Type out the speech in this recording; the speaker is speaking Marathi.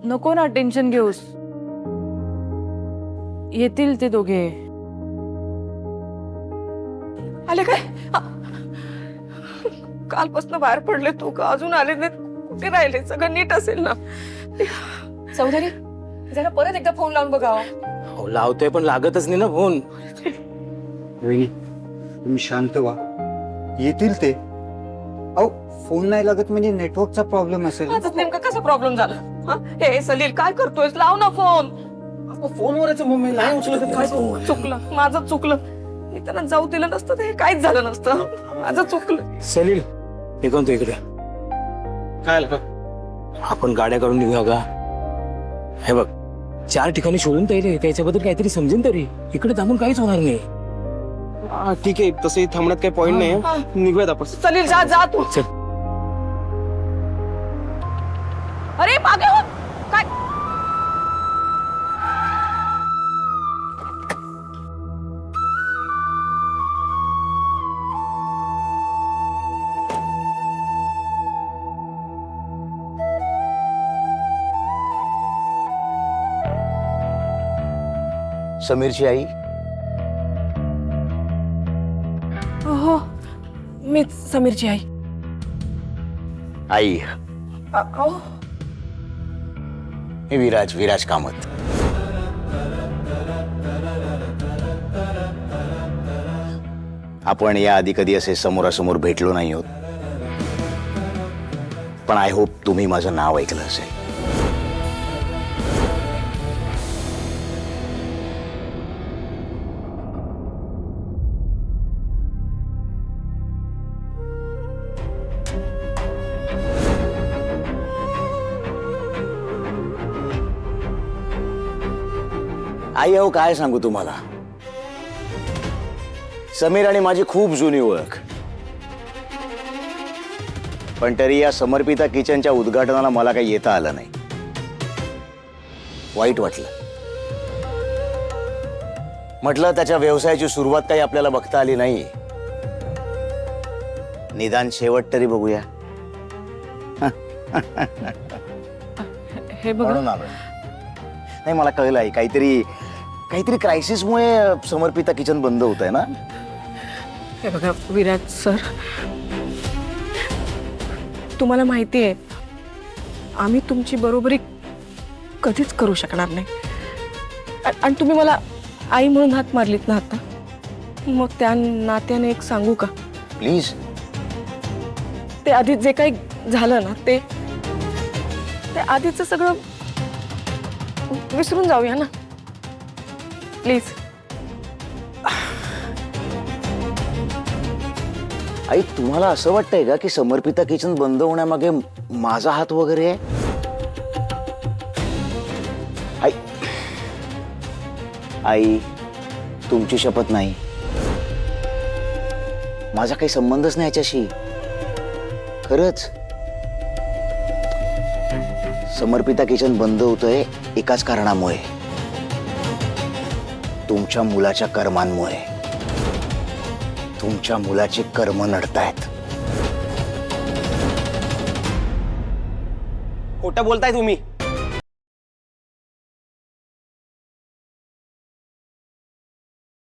नको ना टेन्शन घेऊस. येतील ते दोघे. आले काय? कालपासून बाहेर पडले तू का अजून आले नाही? कुठे राहिले? सगळं नीट असेल ना? चौधरी जरा परत एकदा फोन लावून बघावा. हो लावतोय पण लागतच नाही ना फोन. वहिनी तुम्ही शांत व्हा, येतील ते. अहो फोन नाही लागत म्हणजे नेटवर्कचा प्रॉब्लेम असेल. माझं नेमका कसा प्रॉब्लेम झाला? हा? हे सलील काय करतोय? लाव ना फोन. फोनवरच मम्मी नाही उचलत तर काय करू? चुकलं, माझं चुकलं. मी त्यांना जाऊ दिलं नसतं ते काहीच झालं नसतं. माझं चुकलं. सलील हे कोण तू इकडे? काय आपण गाड्या काढून निघूया का? हे बघ 4 ठिकाणी शोधून पाहिले, त्याच्याबद्दल काहीतरी समजेन तरी. इकडे थांबून काहीच होणार नाही. ठीक आहे, तसंही थांबण्यात काही पॉईंट नाही. निघूयात आपण. सलील जा जा तू. चल. अरे मागे हो. काय? समीरची आई हो मीच समीरची आई. आई अहो हे विराज कामत. आपण या आधी कधी असे समोरासमोर भेटलो नाही आहोत, पण आय होप तुम्ही माझं नाव ऐकलं असेल. आई अहो काय सांगू तुम्हाला, समीर आणि माझी खूप जुनी ओळख. पण तरी या समर्पिता किचनच्या उद्घाटनाला मला काही येता आलं नाही. वाईट वाटलं. म्हटलं त्याच्या व्यवसायाची सुरुवात काही आपल्याला बघता आली नाही. निदान शेवट तरी बघूया. हे बघ म्हणून आलोय. नाही मला कळलं आहे काहीतरी क्रायसिसमुळे समर्पिता किचन बंद होत आहे ना. हे बघा विराज सर, तुम्हाला माहिती आहे आम्ही तुमची बरोबरी कधीच करू शकणार नाही. आणि तुम्ही मला आई म्हणून हात मारलीत ना आता, मग त्या नात्याने एक सांगू का? प्लीज. ते आधी जे काही झालं ना ते आधीचं सगळं विसरून जाऊया ना प्लीज. आई तुम्हाला असं वाटतंय का की समर्पिता किचन बंद होण्यामागे माझा हात वगैरे आहे? आई तुमची शपथ नाही, माझा काही संबंधच नाही याच्याशी. खरंच समर्पिता किचन बंद होतंय एकाच कारणामुळे, तुमच्या मुलाच्या कर्मांमुळे. तुमच्या मुलाचे कर्म नडतायत. खोटं बोलताय तुम्ही.